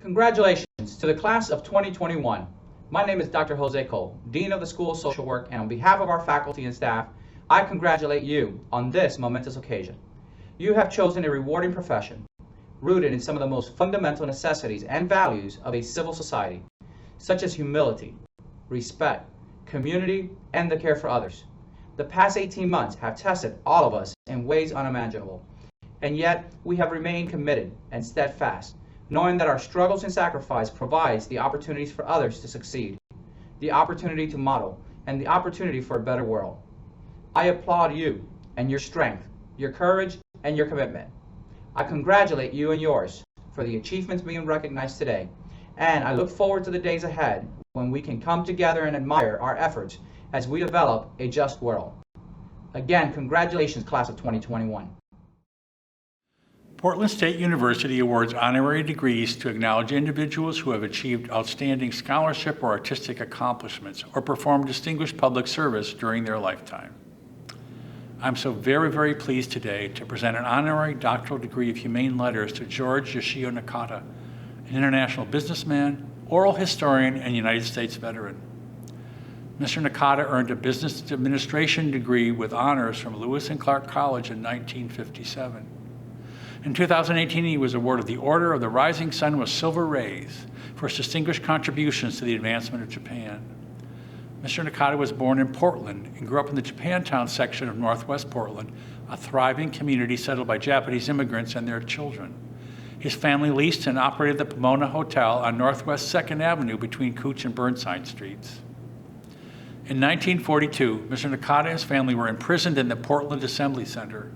Congratulations to the class of 2021. My name is Dr. Jose Cole, Dean of the School of Social Work, and on behalf of our faculty and staff, I congratulate you on this momentous occasion. You have chosen a rewarding profession, rooted in some of the most fundamental necessities and values of a civil society, such as humility, respect, community, and the care for others. The past 18 months have tested all of us in ways unimaginable, and yet we have remained committed and steadfast, knowing that our struggles and sacrifice provides the opportunities for others to succeed, the opportunity to model, and the opportunity for a better world. I applaud you and your strength, your courage, and your commitment. I congratulate you and yours for the achievements being recognized today, and I look forward to the days ahead when we can come together and admire our efforts as we develop a just world. Again, congratulations, class of 2021. Portland State University awards honorary degrees to acknowledge individuals who have achieved outstanding scholarship or artistic accomplishments or performed distinguished public service during their lifetime. I'm so very, very pleased today to present an honorary doctoral degree of humane letters to George Yoshio Nakata, an international businessman, oral historian, and United States veteran. Mr. Nakata earned a business administration degree with honors from Lewis and Clark College in 1957. In 2018, he was awarded the Order of the Rising Sun with Silver Rays for his distinguished contributions to the advancement of Japan. Mr. Nakata was born in Portland and grew up in the Japantown section of Northwest Portland, a thriving community settled by Japanese immigrants and their children. His family leased and operated the Pomona Hotel on Northwest 2nd Avenue between Cooch and Burnside Streets. In 1942, Mr. Nakata and his family were imprisoned in the Portland Assembly Center.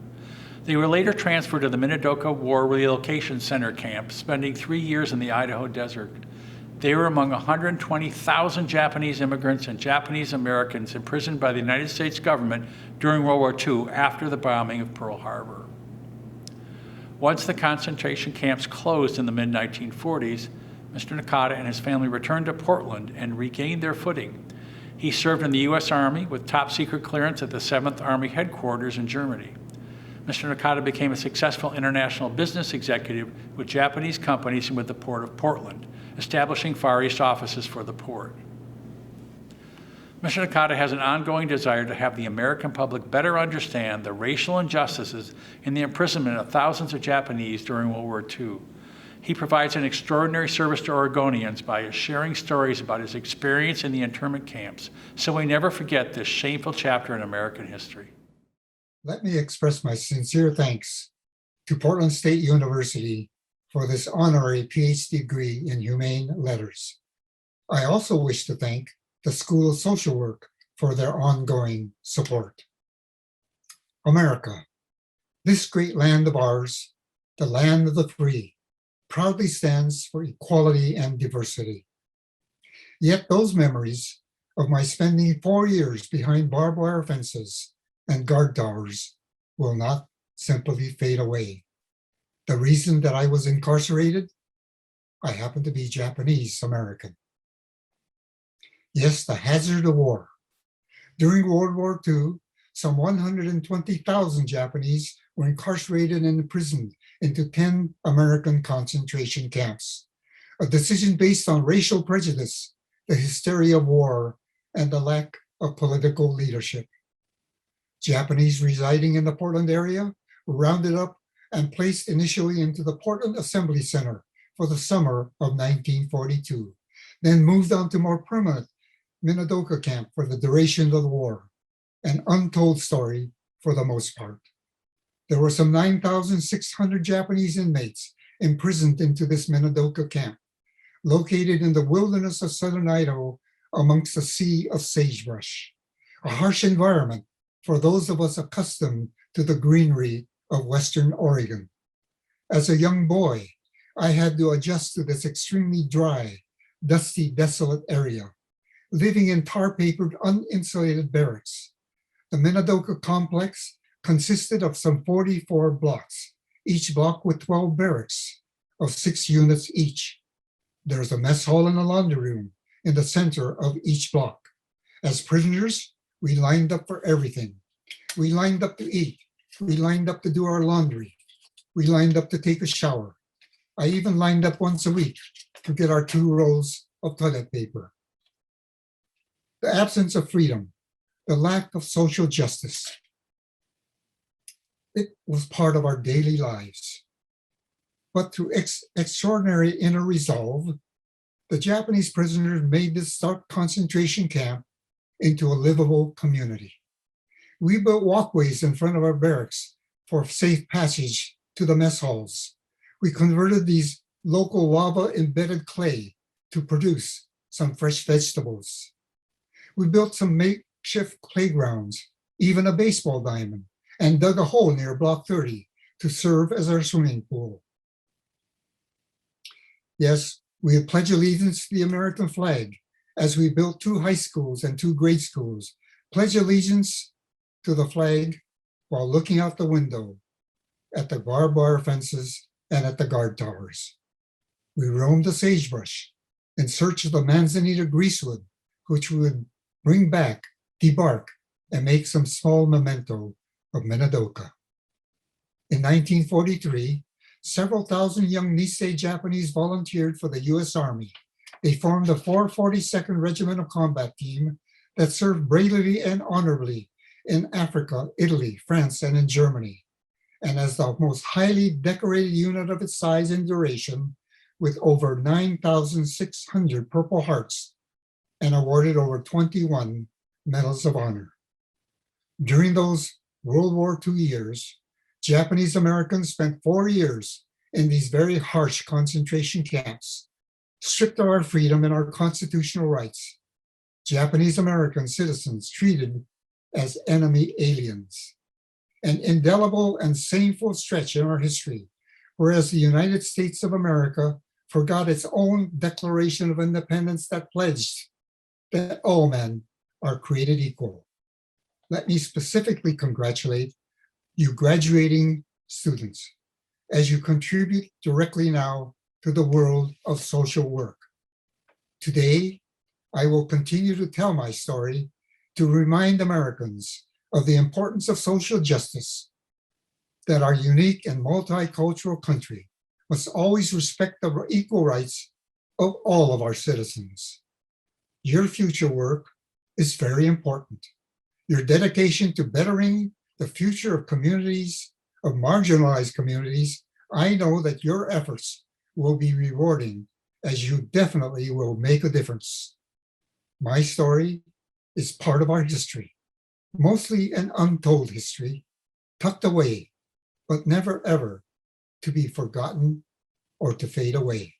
They were later transferred to the Minidoka War Relocation Center camp, spending 3 years in the Idaho desert. They were among 120,000 Japanese immigrants and Japanese Americans imprisoned by the United States government during World War II after the bombing of Pearl Harbor. Once the concentration camps closed in the mid-1940s, Mr. Nakata and his family returned to Portland and regained their footing. He served in the U.S. Army with top-secret clearance at the 7th Army headquarters in Germany. Mr. Nakata became a successful international business executive with Japanese companies and with the Port of Portland, establishing Far East offices for the port. Mr. Nakata has an ongoing desire to have the American public better understand the racial injustices in the imprisonment of thousands of Japanese during World War II. He provides an extraordinary service to Oregonians by sharing stories about his experience in the internment camps, so we never forget this shameful chapter in American history. Let me express my sincere thanks to Portland State University for this honorary PhD degree in humane letters. I also wish to thank the School of Social Work for their ongoing support. America, this great land of ours, the land of the free, proudly stands for equality and diversity. Yet those memories of my spending 4 years behind barbed wire fences and guard towers will not simply fade away. The reason that I was incarcerated, I happen to be Japanese American. Yes, the hazard of war. During World War II, some 120,000 Japanese were incarcerated and imprisoned into 10 American concentration camps, a decision based on racial prejudice, the hysteria of war, and the lack of political leadership. Japanese residing in the Portland area were rounded up and placed initially into the Portland Assembly Center for the summer of 1942, then moved on to more permanent Minidoka camp for the duration of the war, an untold story for the most part. There were some 9,600 Japanese inmates imprisoned into this Minidoka camp, located in the wilderness of southern Idaho amongst a sea of sagebrush, a harsh environment for those of us accustomed to the greenery of Western Oregon. As a young boy, I had to adjust to this extremely dry, dusty, desolate area, living in tar-papered, uninsulated barracks. The Minidoka complex consisted of some 44 blocks, each block with 12 barracks of 6 units each. There's a mess hall and a laundry room in the center of each block. As prisoners, we lined up for everything. We lined up to eat. We lined up to do our laundry. We lined up to take a shower. I even lined up once a week to get our 2 rolls of toilet paper. The absence of freedom, the lack of social justice, it was part of our daily lives. But through extraordinary inner resolve, the Japanese prisoners made this dark concentration camp into a livable community. We built walkways in front of our barracks for safe passage to the mess halls. We converted these local lava-embedded clay to produce some fresh vegetables. We built some makeshift playgrounds, even a baseball diamond, and dug a hole near Block 30 to serve as our swimming pool. Yes, we had pledged allegiance to the American flag as we built 2 high schools and 2 grade schools, pledged allegiance to the flag while looking out the window at the barbed wire fences and at the guard towers. We roamed the sagebrush in search of the manzanita greasewood, which we would bring back, debark, and make some small memento of Minidoka. In 1943, several thousand young Nisei Japanese volunteered for the US Army. They formed the 442nd Regimental Combat Team that served bravely and honorably in Africa, Italy, France, and in Germany. And as the most highly decorated unit of its size and duration, with over 9,600 Purple Hearts and awarded over 21 Medals of Honor. During those World War II years, Japanese Americans spent 4 years in these very harsh concentration camps, stripped of our freedom and our constitutional rights. Japanese American citizens treated as enemy aliens. An indelible and shameful stretch in our history, whereas the United States of America forgot its own Declaration of Independence that pledged that all men are created equal. Let me specifically congratulate you graduating students as you contribute directly now to the world of social work. Today, I will continue to tell my story to remind Americans of the importance of social justice, that our unique and multicultural country must always respect the equal rights of all of our citizens. Your future work is very important. Your dedication to bettering the future of communities, of marginalized communities, I know that your efforts will be rewarding, as you definitely will make a difference. My story is part of our history, mostly an untold history, tucked away, but never ever to be forgotten or to fade away.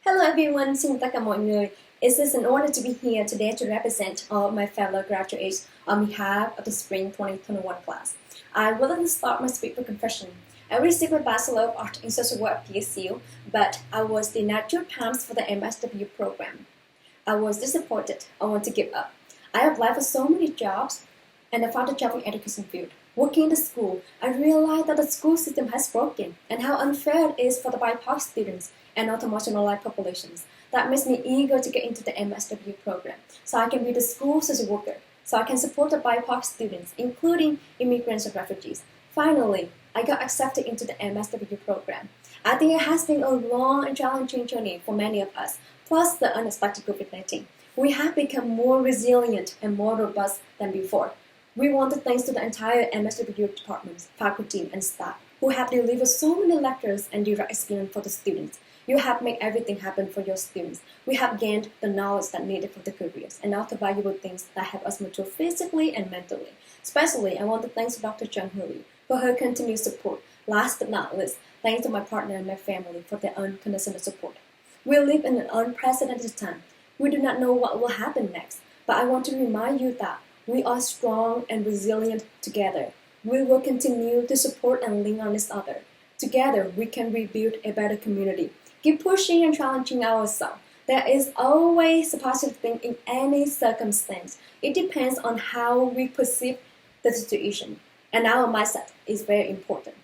Hello everyone, xin tất cả mọi người. It is an honor to be here today to represent all of my fellow graduates on behalf of the Spring 2021 class. I would like to start my speech with confession. I received my Bachelor of Arts in Social Work at PSU, but I was denied 2 times for the MSW program. I was disappointed. I want to give up. I applied for so many jobs, and I found a job in the education field. Working in the school, I realized that the school system has broken and how unfair it is for the BIPOC students and other marginalized populations. That makes me eager to get into the MSW program, so I can be the school social worker, so I can support the BIPOC students, including immigrants and refugees. Finally, I got accepted into the MSW program. I think it has been a long and challenging journey for many of us, plus the unexpected COVID-19. We have become more resilient and more robust than before. We want to thank to the entire MSW department, faculty, and staff who have delivered so many lectures and direct experience for the students. You have made everything happen for your students. We have gained the knowledge that needed for the careers and other valuable things that help us mature physically and mentally. Especially, I want to thank Dr. Honorary for her continued support. Last but not least, thanks to my partner and my family for their unconditional support. We live in an unprecedented time. We do not know what will happen next, but I want to remind you that we are strong and resilient together. We will continue to support and lean on each other. Together, we can rebuild a better community. Keep pushing and challenging ourselves. There is always a positive thing in any circumstance. It depends on how we perceive the situation, and our mindset is very important.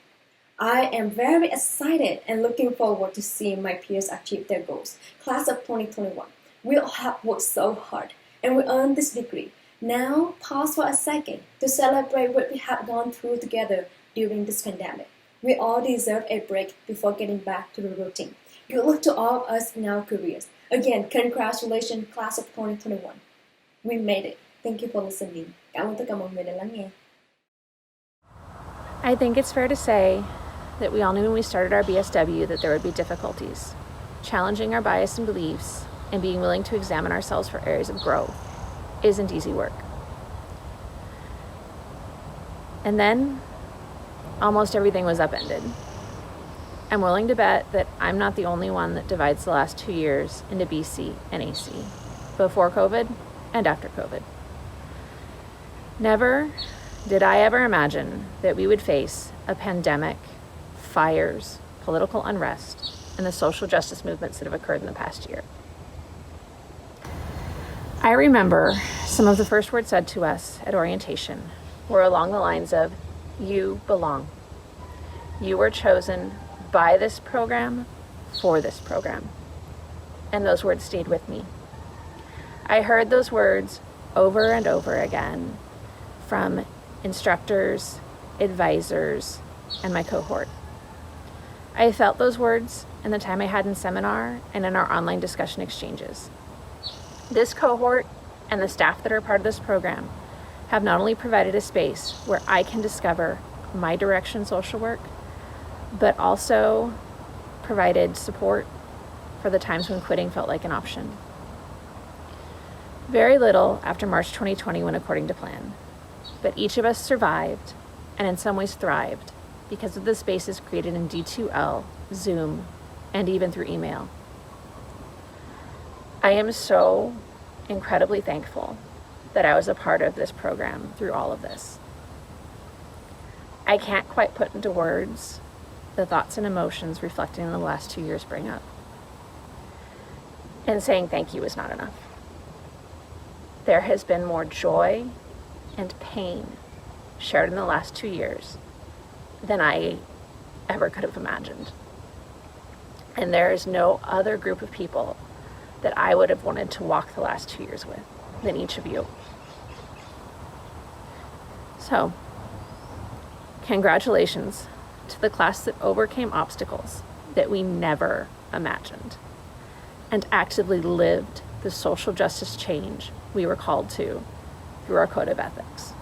I am very excited and looking forward to seeing my peers achieve their goals. Class of 2021, We all have worked so hard, and we earned this degree. Now, pause for a second to celebrate what we have gone through together during this pandemic. We all deserve a break before getting back to the routine. Good luck to all of us in our careers. Again, congratulations, class of 2021. We made it. Thank you for listening. Cảm ơn tất cả mọi người đã lắng nghe. I think it's fair to say that we all knew when we started our BSW that there would be difficulties. Challenging our bias and beliefs and being willing to examine ourselves for areas of growth isn't easy work. And then almost everything was upended. I'm willing to bet that I'm not the only one that divides the last 2 years into BC and AC, before COVID and after COVID. Never did I ever imagine that we would face a pandemic, fires, political unrest, and the social justice movements that have occurred in the past year. I remember some of the first words said to us at orientation were along the lines of, "You belong. You were chosen by this program for this program." And those words stayed with me. I heard those words over and over again from instructors, advisors, and my cohort. I felt those words in the time I had in seminar and in our online discussion exchanges. This cohort and the staff that are part of this program have not only provided a space where I can discover my direction in social work, but also provided support for the times when quitting felt like an option. Very little after March 2020 went according to plan, but each of us survived and in some ways thrived because of the spaces created in D2L, Zoom, and even through email. I am so incredibly thankful that I was a part of this program through all of this. I can't quite put into words the thoughts and emotions reflecting on the last 2 years bring up. And saying thank you is not enough. There has been more joy and pain shared in the last 2 years than I ever could have imagined. And there is no other group of people that I would have wanted to walk the last 2 years with than each of you. So, congratulations to the class that overcame obstacles that we never imagined and actively lived the social justice change we were called to through our code of ethics.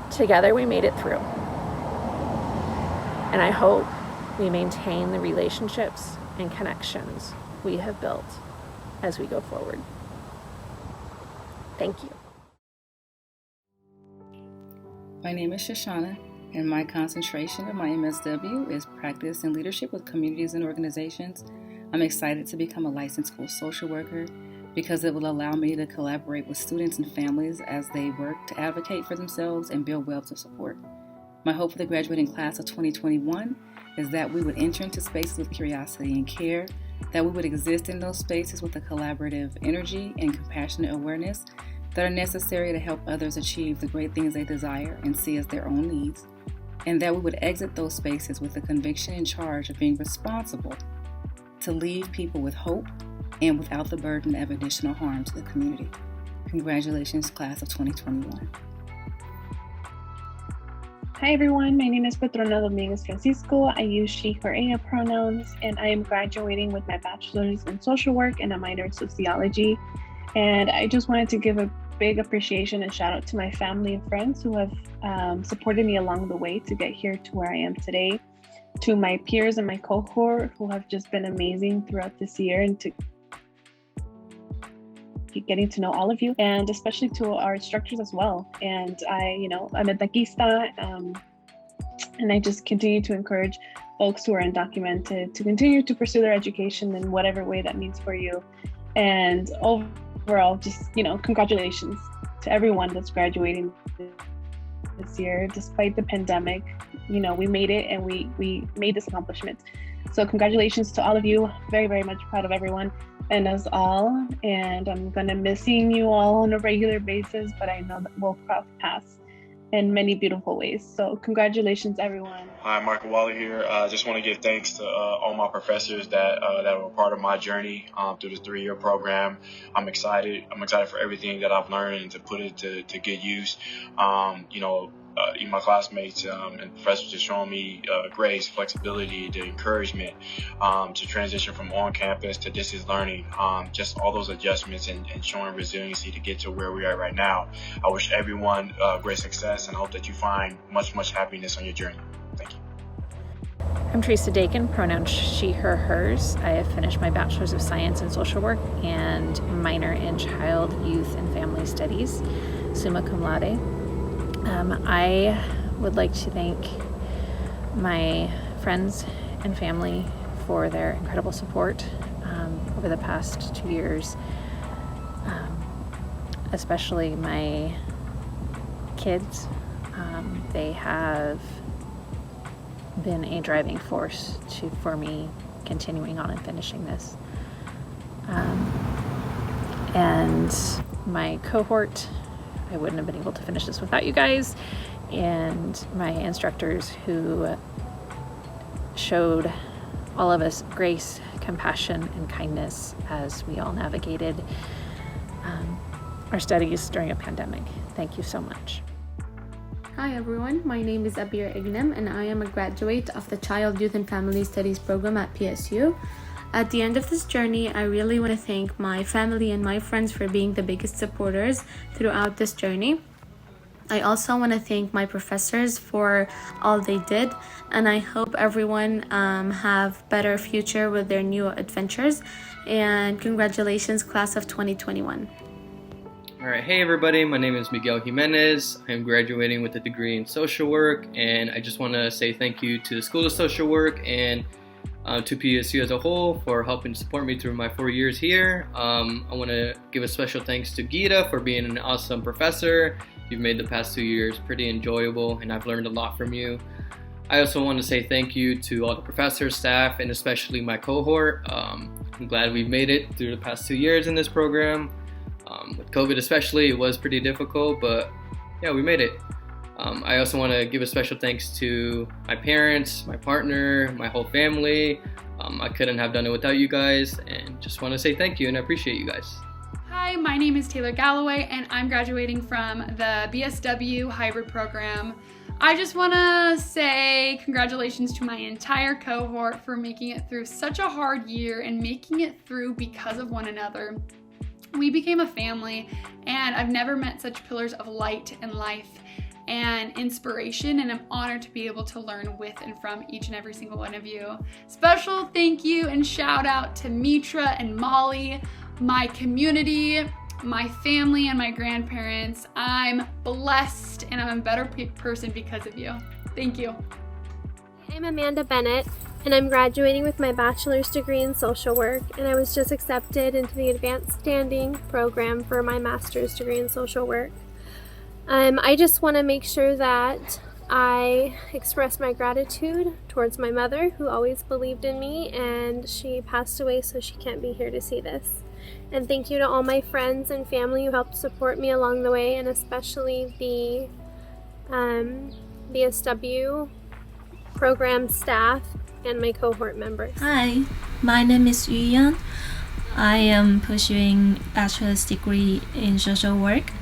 Together we made it through. And I hope we maintain the relationships and connections we have built as we go forward. Thank you. My name is Shoshana, and my concentration of my MSW is practice and leadership with communities and organizations. I'm excited to become a licensed school social worker because it will allow me to collaborate with students and families as they work to advocate for themselves and build webs of support. My hope for the graduating class of 2021 is that we would enter into spaces with curiosity and care, that we would exist in those spaces with a collaborative energy and compassionate awareness that are necessary to help others achieve the great things they desire and see as their own needs, and that we would exit those spaces with the conviction and charge of being responsible to leave people with hope and without the burden of additional harm to the community. Congratulations, class of 2021. Hi everyone, my name is Petrona Dominguez Francisco. I use she, her, ella pronouns, and I am graduating with my bachelor's in social work and a minor in sociology. And I just wanted to give a big appreciation and shout out to my family and friends who have supported me along the way to get here to where I am today. To my peers and my cohort who have just been amazing throughout this year, and to getting to know all of you, and especially to our instructors as well. And I'm a taquista, and I just continue to encourage folks who are undocumented to continue to pursue their education in whatever way that means for you. And overall, just, congratulations to everyone that's graduating this year. Despite the pandemic, we made it, and we made this accomplishment. So congratulations to all of you. Very, very much proud of everyone and us all. And I'm gonna miss seeing you all on a regular basis, but I know that we'll cross paths in many beautiful ways. So congratulations, everyone. Hi, Michael Waller here. I just want to give thanks to all my professors that were part of my journey through the 3-year program. I'm excited. I'm excited for everything that I've learned and to put it to good use. Even my classmates and professors are showing me grace, flexibility, the encouragement to transition from on-campus to distance learning. Just all those adjustments and showing resiliency to get to where we are right now. I wish everyone great success and I hope that you find much happiness on your journey. Thank you. I'm Teresa Dakin, pronouns she, her, hers. I have finished my Bachelor's of Science in Social Work and minor in Child, Youth, and Family Studies, summa cum laude. I would like to thank my friends and family for their incredible support over the past 2 years, especially my kids. They have been a driving force for me continuing on and finishing this. And my cohort, I wouldn't have been able to finish this without you guys, and my instructors who showed all of us grace, compassion, and kindness as we all navigated our studies during a pandemic. Thank you so much. Hi everyone, my name is Abir Ignem and I am a graduate of the Child, Youth and Family Studies program at PSU. At the end of this journey, I really want to thank my family and my friends for being the biggest supporters throughout this journey. I also want to thank my professors for all they did, and I hope everyone have better future with their new adventures. And congratulations, class of 2021. All right, hey everybody, my name is Miguel Jimenez. I'm graduating with a degree in social work, and I just want to say thank you to the School of Social Work and to PSU as a whole for helping support me through my 4 years here. I want to give a special thanks to Gita for being an awesome professor. You've made the past 2 years pretty enjoyable, and I've learned a lot from you. I also want to say thank you to all the professors, staff, and especially my cohort. I'm glad we've made it through the past 2 years in this program. With COVID especially, it was pretty difficult, but yeah, we made it. I also want to give a special thanks to my parents, my partner, my whole family. I couldn't have done it without you guys, and just want to say thank you and I appreciate you guys. Hi, my name is Taylor Galloway and I'm graduating from the BSW hybrid program. I just want to say congratulations to my entire cohort for making it through such a hard year and making it through because of one another. We became a family, and I've never met such pillars of light and life and inspiration, and I'm honored to be able to learn with and from each and every single one of you. Special thank you and shout out to Mitra and Molly, my community, my family, and my grandparents. I'm blessed and I'm a better person because of you. Thank you. I'm Amanda Bennett, and I'm graduating with my bachelor's degree in social work, and I was just accepted into the advanced standing program for my master's degree in social work. I just want to make sure that I express my gratitude towards my mother, who always believed in me, and she passed away, so she can't be here to see this. And thank you to all my friends and family who helped support me along the way, and especially the BSW program staff and my cohort members. Hi, my name is Yu Yan. I am pursuing bachelor's degree in social work.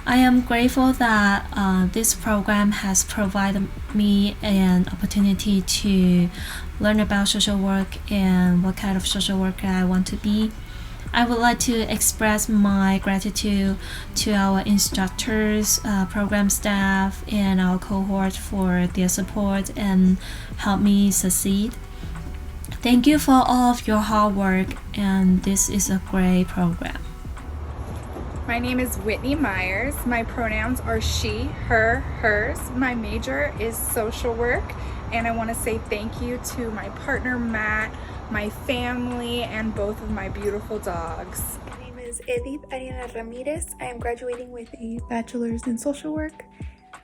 I am grateful that this program has provided me an opportunity to learn about social work and what kind of social worker I want to be. I would like to express my gratitude to our instructors, program staff, and our cohort for their support and help me succeed. Thank you for all of your hard work, and this is a great program. My name is Whitney Myers. My pronouns are she, her, hers. My major is social work, and I want to say thank you to my partner Matt, my family, and both of my beautiful dogs. My name is Edith Ariana Ramirez. I am graduating with a bachelor's in social work,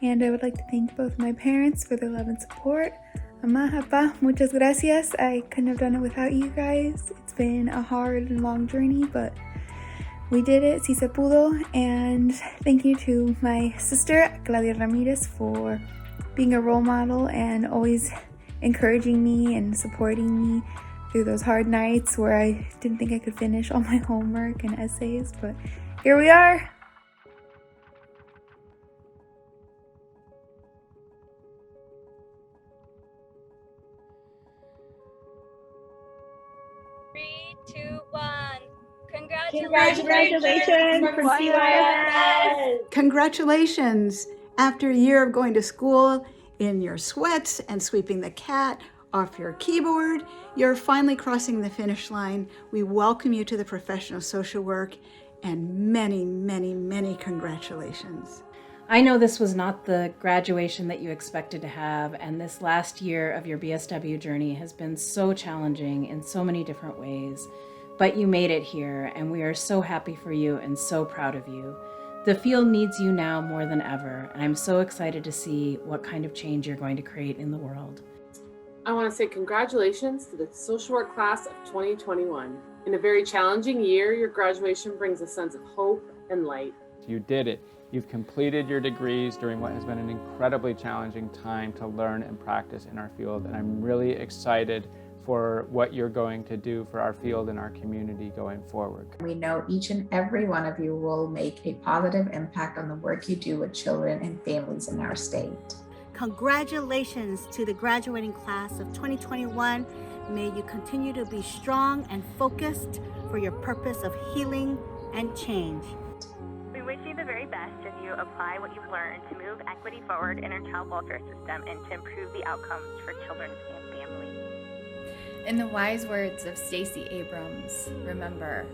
and I would like to thank both my parents for their love and support. Mamá, Papá, muchas gracias. I couldn't have done it without you guys. It's been a hard and long journey, but We did it, si se pudo, and thank you to my sister, Claudia Ramirez, for being a role model and always encouraging me and supporting me through those hard nights where I didn't think I could finish all my homework and essays, but here we are. Congratulations from CYFS! Congratulations! After a year of going to school in your sweats and sweeping the cat off your keyboard, you're finally crossing the finish line. We welcome you to the profession of social work, and many, many, many congratulations. I know this was not the graduation that you expected to have, and this last year of your BSW journey has been so challenging in so many different ways. But you made it here, and we are so happy for you and so proud of you. The field needs you now more than ever, and I'm so excited to see what kind of change you're going to create in the world. I want to say congratulations to the social work class of 2021. In a very challenging year, your graduation brings a sense of hope and light. You did it. You've completed your degrees during what has been an incredibly challenging time to learn and practice in our field, and I'm really excited for what you're going to do for our field and our community going forward. We know each and every one of you will make a positive impact on the work you do with children and families in our state. Congratulations to the graduating class of 2021. May you continue to be strong and focused for your purpose of healing and change. We wish you the very best as you apply what you've learned to move equity forward in our child welfare system and to improve the outcomes for children and families. In the wise words of Stacey Abrams, remember,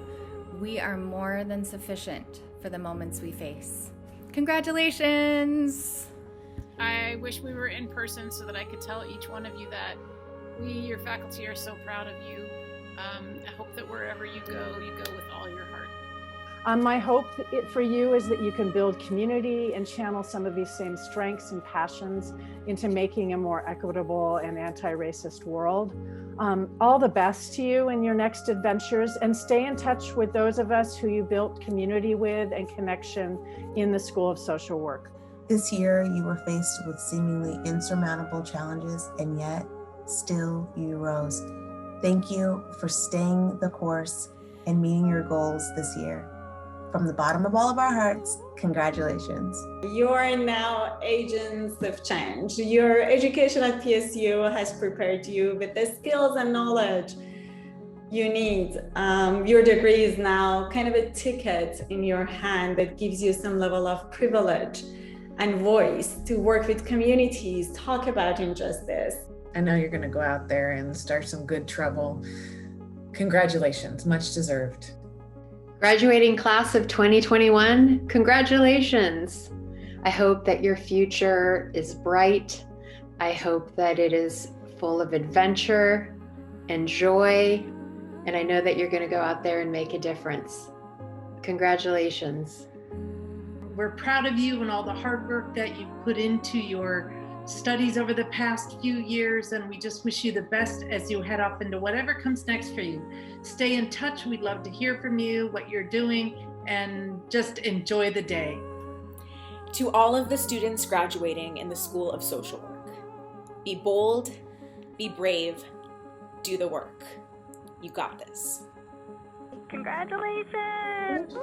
we are more than sufficient for the moments we face. Congratulations! I wish we were in person so that I could tell each one of you that we, your faculty, are so proud of you. I hope that wherever you go with all your heart. My hope for you is that you can build community and channel some of these same strengths and passions into making a more equitable and anti-racist world. All the best to you in your next adventures, and stay in touch with those of us who you built community with and connection in the School of Social Work. This year, you were faced with seemingly insurmountable challenges, and yet still you rose. Thank you for staying the course and meeting your goals this year. From the bottom of all of our hearts, congratulations. You are now agents of change. Your education at PSU has prepared you with the skills and knowledge you need. Your degree is now kind of a ticket in your hand that gives you some level of privilege and voice to work with communities, talk about injustice. I know you're going to go out there and start some good trouble. Congratulations, much deserved. Graduating class of 2021, congratulations. I hope that your future is bright. I hope that it is full of adventure and joy. And I know that you're going to go out there and make a difference. Congratulations. We're proud of you and all the hard work that you put into your studies over the past few years, and we just wish you the best as you head off into whatever comes next for you. Stay in touch. We'd love to hear from you, what you're doing, and just enjoy the day. To all of the students graduating in the School of Social Work, be bold, be brave, do the work. You got this. Congratulations!